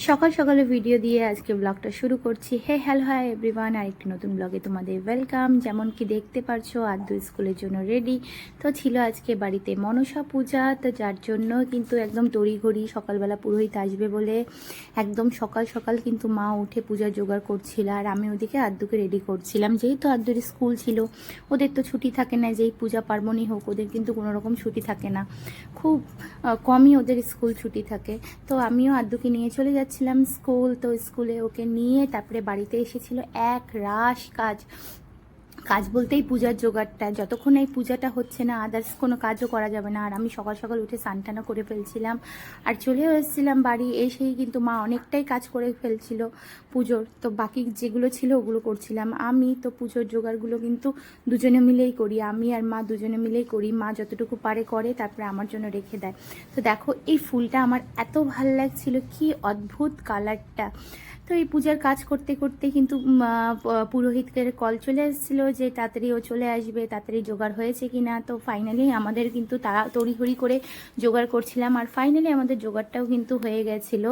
সকাল সকালে ভিডিও দিয়ে আজকে ব্লগটা শুরু করছি। হ্যালো হাই এভরিওয়ান, আরেকটি নতুন ব্লগে তোমাদের ওয়েলকাম। যেমন কি দেখতে পারছো, আদ্দু স্কুলের জন্য রেডি। তো ছিল আজকে বাড়িতে মনসা পূজা, তো যার জন্য কিন্তু একদম তড়িঘড়ি সকালবেলা পুরোহিত আসবে বলে একদম সকাল সকাল কিন্তু মা উঠে পূজার জোগাড় করছিল, আর আমি ওদিকে আদ্দুকে রেডি করছিলাম। যেহেতু আদ্দুর স্কুল ছিল, ওদের তো ছুটি থাকে না, যেই পূজা পার্বণই হোক ওদের কিন্তু কোনো রকম ছুটি থাকে না, খুব কমই ওদের স্কুল ছুটি থাকে। তো আমিও আদ্দুকে নিয়ে চলে যাচ্ছিলাম স্কুল। তো স্কুলে ওকে নিয়ে তারপরে বাড়িতে এসেছিল এক রাশ কাজ। কাজ বলতেই পূজার জোগাড়টা, যতক্ষণ এই পূজাটা হচ্ছে না আদার্স কোনো কাজও করা যাবে না। আর আমি সকাল সকাল উঠে স্নান করে ফেলছিলাম আর চলেও এসেছিলাম বাড়ি। এসেই কিন্তু মা অনেকটাই কাজ করে ফেলছিল পুজোর, তো বাকি যেগুলো ছিল ওগুলো করছিলাম আমি। তো পুজোর জোগাড়গুলো কিন্তু দুজনে মিলেই করি, আমি আর মা দুজনে মিলেই করি। মা যতটুকু পারে করে, তারপরে আমার জন্য রেখে দেয়। তো দেখো এই ফুলটা আমার এত ভালো লাগছিল, কি অদ্ভুত কালারটা। তো এই পূজার কাজ করতে করতে কিন্তু পুরোহিতদের কল চলে এসেছিলো যে তাড়াতাড়ি ও চলে আসবে, তাড়াতাড়ি জোগাড় হয়েছে কি না। তো ফাইনালি আমাদের কিন্তু তারা তড়িঘড়ি করে জোগাড় করছিলাম, আর ফাইনালি আমাদের জোগাড়টাও কিন্তু হয়ে গেছিলো।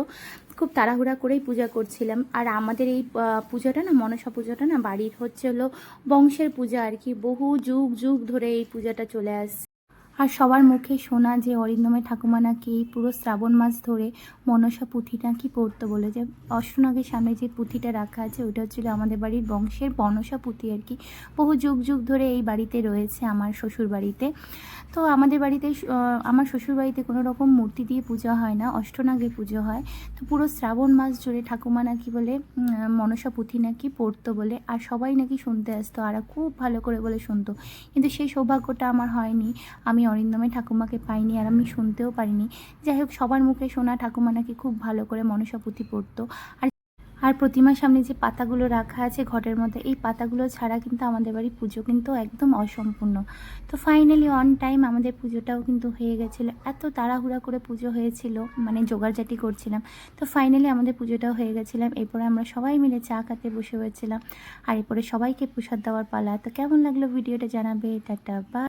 খুব তাড়াহুড়া করেই পূজা করছিলাম। আর আমাদের এই পূজাটা না, মনসা পূজাটা না, বাড়ির হচ্ছে হলো বংশের পূজা আর কি। বহু যুগ যুগ ধরে এই পূজাটা চলে আসছে। আর সবার মুখে শোনা যে অরিন্দমের ঠাকুমা নাকি পুরো শ্রাবণ মাস ধরে মনসা পুঁথি নাকি পড়তো বলে, যে অষ্টনাগের সামনে যে পুঁথিটা রাখা আছে ওটা হচ্ছিলো আমাদের বাড়ির বংশের মনসা পুঁথি আর কি। বহু যুগ যুগ ধরে এই বাড়িতে রয়েছে, আমার শ্বশুর বাড়িতে। তো আমাদের বাড়িতে আমার শ্বশুর বাড়িতে কোনো রকম মূর্তি দিয়ে পূজা হয় না, অষ্টনাগের পুজো হয়। তো পুরো শ্রাবণ মাস জুড়ে ঠাকুমা নাকি বলে মনসা পুঁথি নাকি পড়তো বলে, আর সবাই নাকি শুনতে আসতো, আর খুব ভালো করে বলে শুনতো। কিন্তু সেই সৌভাগ্যটা আমার হয়নি, আমি অরিন্দমের ঠাকুমাকে পাইনি, আর আমি শুনতেও পারিনি। যাই হোক, সবার মুখে শোনা ঠাকুমা নাকি খুব ভালো করে মনসা পুঁথি পড়তো। আর আর প্রতিমার সামনে যে পাতাগুলো রাখা আছে ঘটের মধ্যে, এই পাতাগুলো ছাড়া কিন্তু আমাদের বাড়ির পুজো কিন্তু একদম অসম্পূর্ণ। তো ফাইনালি অন টাইম আমাদের পুজোটাও কিন্তু হয়ে গেছিলো। এত তাড়াহুড়া করে পুজো হয়েছিল, মানে জোগাড়জাটি করছিলাম। তো ফাইনালি আমাদের পুজোটাও হয়ে গেছিলাম। এরপরে আমরা সবাই মিলে চা খেতে বসে হয়েছিলাম, আর এরপরে সবাইকে প্রসাদ দেওয়ার পালা। তো কেমন লাগলো ভিডিওটা জানাবে। Tata, by.